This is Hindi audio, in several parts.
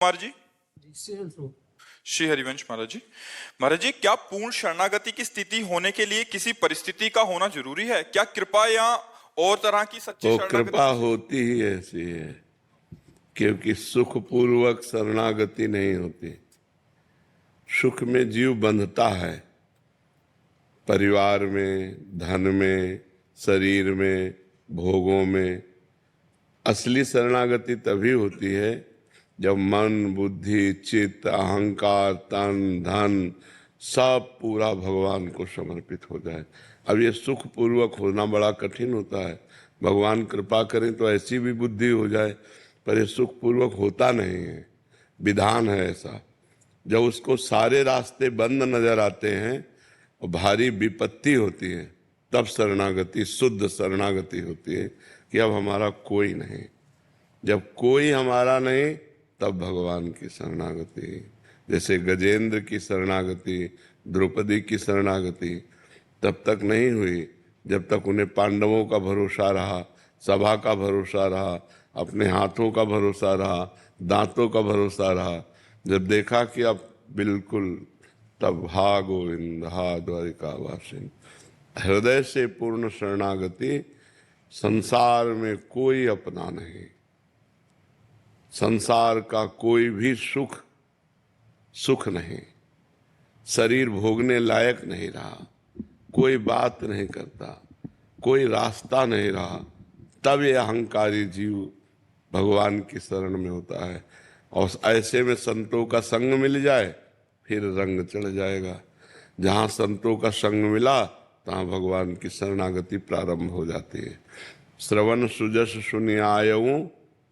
कुमार जी। श्री हरिवंश महाराज जी, क्या पूर्ण शरणागति की स्थिति होने के लिए किसी परिस्थिति का होना जरूरी है? क्या कृपा या और तरह की सच्ची तो शरणागति? कृपा होती ही ऐसी है, क्योंकि सुख पूर्वक शरणागति नहीं होती। सुख में जीव बंधता है, परिवार में, धन में, शरीर में, भोगों में। असली शरणागति तभी होती है जब मन, बुद्धि, चित्त, अहंकार, तन, धन सब पूरा भगवान को समर्पित हो जाए। अब ये सुख पूर्वक होना बड़ा कठिन होता है। भगवान कृपा करें तो ऐसी भी बुद्धि हो जाए, पर ये सुख पूर्वक होता नहीं है। विधान है ऐसा। जब उसको सारे रास्ते बंद नजर आते हैं और भारी विपत्ति होती है, तब शरणागति, शुद्ध शरणागति होती है कि अब हमारा कोई नहीं। जब कोई हमारा नहीं, तब भगवान की शरणागति। जैसे गजेंद्र की शरणागति, द्रौपदी की शरणागति तब तक नहीं हुई जब तक उन्हें पांडवों का भरोसा रहा, सभा का भरोसा रहा, अपने हाथों का भरोसा रहा, दांतों का भरोसा रहा। जब देखा कि अब बिल्कुल, तब हा गोविंद हा द्वारिका वासिन। हृदय से पूर्ण शरणागति। संसार में कोई अपना नहीं, संसार का कोई भी सुख सुख नहीं, शरीर भोगने लायक नहीं रहा, कोई बात नहीं करता, कोई रास्ता नहीं रहा, तब ये अहंकारी जीव भगवान की शरण में होता है। और ऐसे में संतों का संग मिल जाए, फिर रंग चढ़ जाएगा। जहाँ संतों का संग मिला, तहाँ भगवान की शरणागति प्रारंभ हो जाती है। श्रवण सुजस सुनि आयऊं,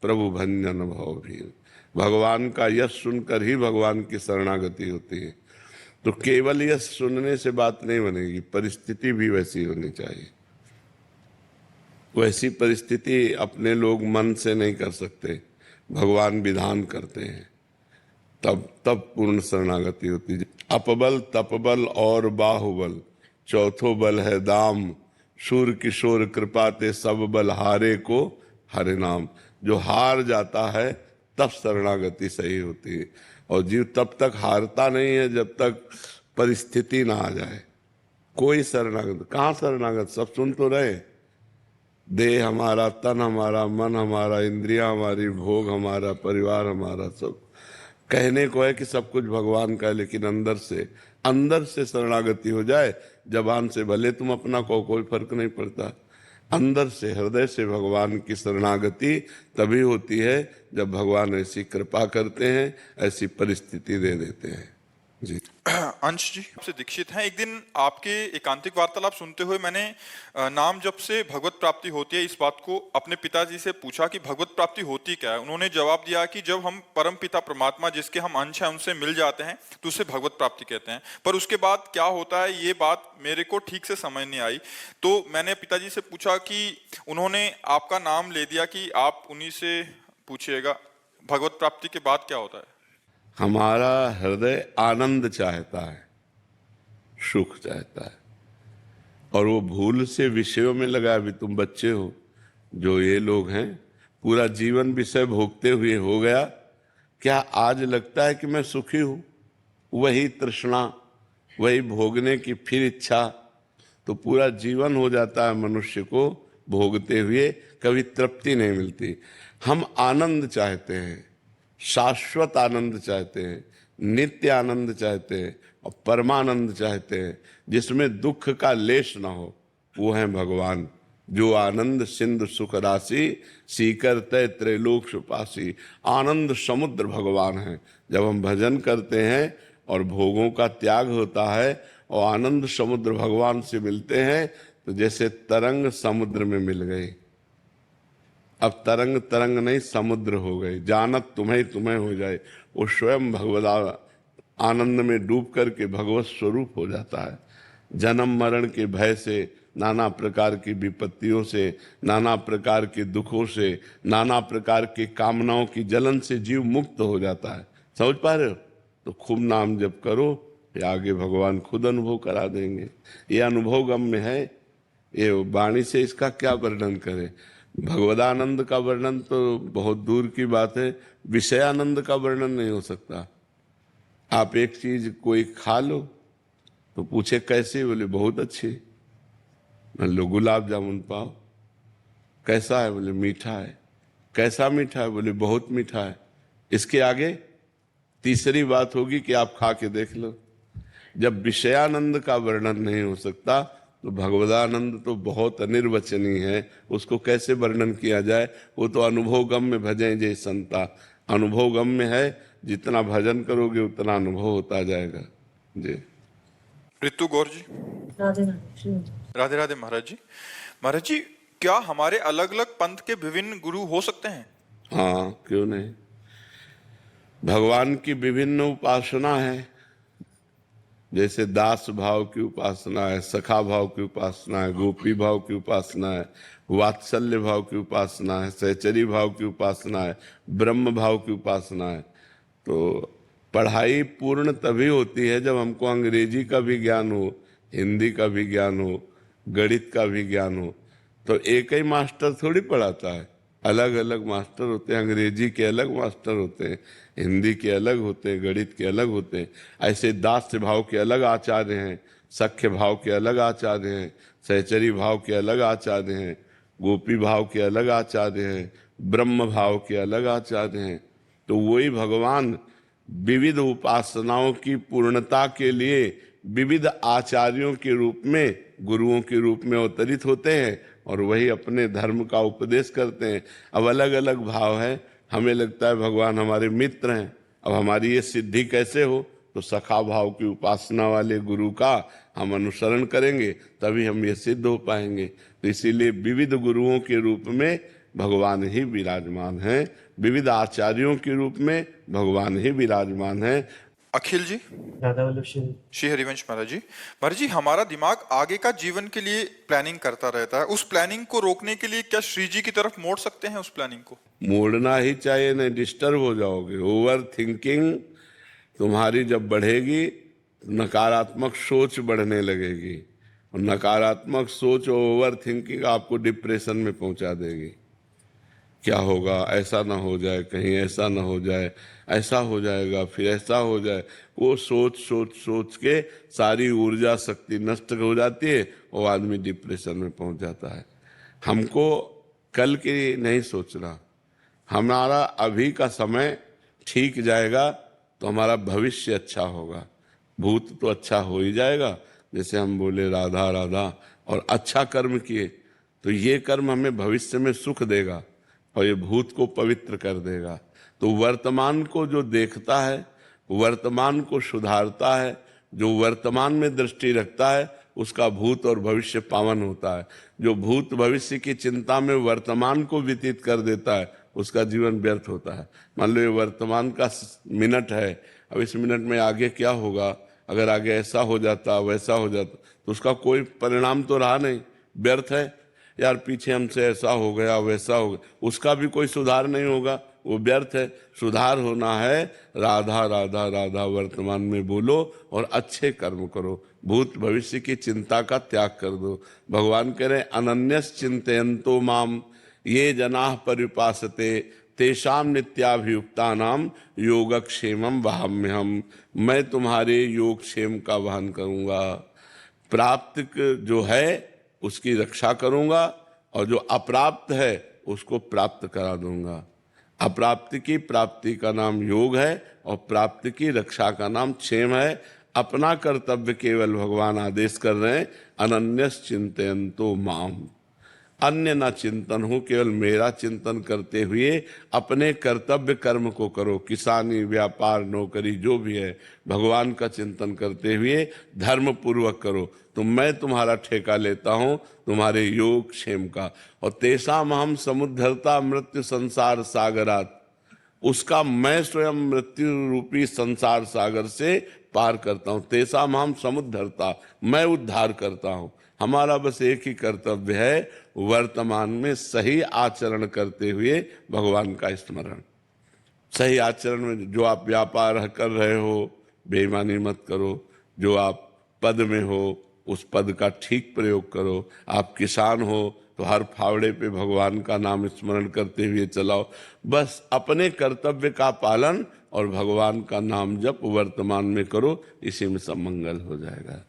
प्रभु भंजन भव भीर। भगवान का यश सुनकर ही भगवान की शरणागति होती है। तो केवल यश सुनने से बात नहीं बनेगी, परिस्थिति भी वैसी होनी चाहिए। वैसी परिस्थिति अपने लोग मन से नहीं कर सकते, भगवान विधान करते हैं, तब पूर्ण शरणागति होती है। अपबल, तपबल और बाहुबल, चौथो बल है दाम। सूर किशोर कृपा ते सब बल हारे को हरे नाम। जो हार जाता है तब शरणागति सही होती है। और जीव तब तक हारता नहीं है जब तक परिस्थिति ना आ जाए। कोई शरणागत कहाँ शरणागत, सब सुन तो रहे। देह हमारा, तन हमारा, मन हमारा, इंद्रियां हमारी, भोग हमारा, परिवार हमारा, सब कहने को है कि सब कुछ भगवान का है, लेकिन अंदर से शरणागति हो जाए। जबान से भले तुम अपना कहो, कोई फर्क नहीं पड़ता। अंदर से, हृदय से भगवान की शरणागति तभी होती है जब भगवान ऐसी कृपा करते हैं, ऐसी परिस्थिति दे देते हैं। जी अंश जी आपसे दीक्षित हैं। एक दिन आपके एकांतिक वार्तालाप सुनते हुए मैंने नाम जप से भगवत प्राप्ति होती है, इस बात को अपने पिताजी से पूछा कि भगवत प्राप्ति होती क्या है। उन्होंने जवाब दिया कि जब हम परम पिता परमात्मा, जिसके हम अंश हैं, उनसे मिल जाते हैं तो उसे भगवत प्राप्ति कहते हैं। पर उसके बाद क्या होता है, ये बात मेरे को ठीक से समझ नहीं आई। तो मैंने पिताजी से पूछा कि उन्होंने आपका नाम ले दिया कि आप उन्हीं से पूछिएगा, भगवत प्राप्ति के बाद क्या होता है? हमारा हृदय आनंद चाहता है, सुख चाहता है, और वो भूल से विषयों में लगा। अभी तुम बच्चे हो, जो ये लोग हैं, पूरा जीवन विषय भोगते हुए हो गया। क्या आज लगता है कि मैं सुखी हूं? वही तृष्णा, वही भोगने की फिर इच्छा, तो पूरा जीवन हो जाता है मनुष्य को भोगते हुए, कभी तृप्ति नहीं मिलती। हम आनंद चाहते हैं, शाश्वत आनंद चाहते हैं, नित्य आनंद चाहते हैं और परमानंद चाहते हैं, जिसमें दुख का लेश ना हो। वो है भगवान। जो आनंद सिंधु सुख राशि, सीकर तय त्रैलोक सुपासी। आनंद समुद्र भगवान है। जब हम भजन करते हैं और भोगों का त्याग होता है और आनंद समुद्र भगवान से मिलते हैं, तो जैसे तरंग समुद्र में मिल गई। अब तरंग तरंग नहीं, समुद्र हो गए। जानत तुम्हें तुम्हें हो जाए। वो स्वयं भगवत आनंद में डूब करके भगवत स्वरूप हो जाता है। जन्म मरण के भय से, नाना प्रकार की विपत्तियों से, नाना प्रकार के दुखों से, नाना प्रकार की कामनाओं की जलन से जीव मुक्त हो जाता है। समझ पा रहे हो? तो खूब नाम जप करो, ये आगे भगवान खुद अनुभव करा देंगे। ये अनुभव गम्य है, ये वाणी से इसका क्या वर्णन करें। भगवदानंद का वर्णन तो बहुत दूर की बात है, विषयानंद का वर्णन नहीं हो सकता। आप एक चीज कोई खा लो तो पूछे कैसे, बोले बहुत अच्छी। मान लो गुलाब जामुन पाओ, कैसा है, बोले मीठा है। कैसा मीठा है, बोले बहुत मीठा है। इसके आगे तीसरी बात होगी कि आप खा के देख लो। जब विषयानंद का वर्णन नहीं हो सकता तो भगवदानंद तो बहुत अनिर्वचनीय है, उसको कैसे वर्णन किया जाए। वो तो अनुभव गम्य भजें जय संता, अनुभव गम्य है, जितना भजन करोगे उतना अनुभव होता जाएगा जी। ऋतु गौर जी। राधे राधे। राधे राधे महाराज जी। महाराज जी, क्या हमारे अलग अलग पंथ के विभिन्न गुरु हो सकते हैं? हाँ, क्यों नहीं। भगवान की विभिन्न उपासना है, जैसे दास भाव की उपासना है, सखा भाव की उपासना है, गोपी भाव की उपासना है, वात्सल्य भाव की उपासना है, सहचरी भाव की उपासना है, ब्रह्म भाव की उपासना है। तो पढ़ाई पूर्ण तभी होती है जब हमको अंग्रेजी का भी ज्ञान हो, हिंदी का भी ज्ञान हो, गणित का भी ज्ञान हो। तो एक ही मास्टर थोड़ी पढ़ाता है, अलग अलग मास्टर होते हैं। अंग्रेजी के अलग मास्टर होते हैं, हिंदी के अलग होते हैं, गणित के अलग होते हैं। ऐसे दास्य भाव के अलग आचार्य हैं, सख्य भाव के अलग आचार्य हैं, सहचरी भाव के अलग आचार्य हैं, गोपी भाव के अलग आचार्य हैं, ब्रह्म भाव के अलग आचार्य हैं। तो वही भगवान विविध उपासनाओं की पूर्णता के लिए विविध आचार्यों के रूप में, गुरुओं के रूप में अवतरित होते हैं और वही अपने धर्म का उपदेश करते हैं। अब अलग अलग भाव है, हमें लगता है भगवान हमारे मित्र हैं। अब हमारी ये सिद्धि कैसे हो, तो सखा भाव की उपासना वाले गुरु का हम अनुसरण करेंगे, तभी हम ये सिद्ध हो पाएंगे। तो इसीलिए विविध गुरुओं के रूप में भगवान ही विराजमान हैं, विविध आचार्यों के रूप में भगवान ही विराजमान हैं। अखिल जी। राधा वल्लभ श्री श्री हरिवंश महाराज जी। महाराज जी, हमारा दिमाग आगे का जीवन के लिए प्लानिंग करता रहता है, उस प्लानिंग को रोकने के लिए क्या श्री जी की तरफ मोड़ सकते हैं उस प्लानिंग को? मोड़ना ही चाहिए, नहीं डिस्टर्ब हो जाओगे। ओवर थिंकिंग तुम्हारी जब बढ़ेगी, नकारात्मक सोच बढ़ने लगेगी, और नकारात्मक सोच और ओवर थिंकिंग आपको डिप्रेशन में पहुंचा देगी। क्या होगा, ऐसा ना हो जाए, कहीं ऐसा ना हो जाए, ऐसा हो जाएगा, फिर ऐसा हो जाए। वो सोच सोच सोच के सारी ऊर्जा शक्ति नष्ट हो जाती है और आदमी डिप्रेशन में पहुंच जाता है। हमको कल की नहीं सोचना, हमारा अभी का समय ठीक जाएगा तो हमारा भविष्य अच्छा होगा। भूत तो अच्छा हो ही जाएगा, जैसे हम बोले राधा राधा और अच्छा कर्म किए तो ये कर्म हमें भविष्य में सुख देगा और ये भूत को पवित्र कर देगा। तो वर्तमान को जो देखता है, वर्तमान को सुधारता है, जो वर्तमान में दृष्टि रखता है, उसका भूत और भविष्य पावन होता है। जो भूत भविष्य की चिंता में वर्तमान को व्यतीत कर देता है, उसका जीवन व्यर्थ होता है। मान लो ये वर्तमान का मिनट है, अब इस मिनट में आगे क्या होगा, अगर आगे ऐसा हो जाता, वैसा हो जाता, तो उसका कोई परिणाम तो रहा नहीं, व्यर्थ है। यार पीछे हमसे ऐसा हो गया, वैसा हो गया, उसका भी कोई सुधार नहीं होगा, वो व्यर्थ है। सुधार होना है, राधा राधा राधा वर्तमान में बोलो और अच्छे कर्म करो, भूत भविष्य की चिंता का त्याग कर दो। भगवान कह रहे अनन्यस चिंतयन्तो माम ये जनाः परिपासते तेषाम नित्याभियुक्तानाम योगक्षेमम वहाम्यहम्। मैं तुम्हारे योगक्षेम का वहन करूंगा, प्राप्त जो है उसकी रक्षा करूंगा और जो अप्राप्त है उसको प्राप्त करा दूंगा। अप्राप्ति की प्राप्ति का नाम योग है और प्राप्ति की रक्षा का नाम क्षेम है। अपना कर्तव्य केवल भगवान आदेश कर रहे हैं, अनन्यस चिंतयन्तो माम, अन्य ना चिंतन हो, केवल मेरा चिंतन करते हुए अपने कर्तव्य कर्म को करो। किसानी, व्यापार, नौकरी जो भी है, भगवान का चिंतन करते हुए धर्म पूर्वक करो, तो मैं तुम्हारा ठेका लेता हूं तुम्हारे योग क्षेम का। और तेषाम हम समुद्धरता मृत्यु संसार सागरात, उसका मैं स्वयं मृत्यु रूपी संसार सागर से पार करता हूं। तेषाम हम समुद्धरता, मैं उद्धार करता हूं। हमारा बस एक ही कर्तव्य है, वर्तमान में सही आचरण करते हुए भगवान का स्मरण। सही आचरण में जो आप व्यापार कर रहे हो, बेईमानी मत करो। जो आप पद में हो, उस पद का ठीक प्रयोग करो। आप किसान हो, तो हर फावड़े पे भगवान का नाम स्मरण करते हुए चलाओ। बस अपने कर्तव्य का पालन और भगवान का नाम जप वर्तमान में करो, इसी में सब मंगल हो जाएगा।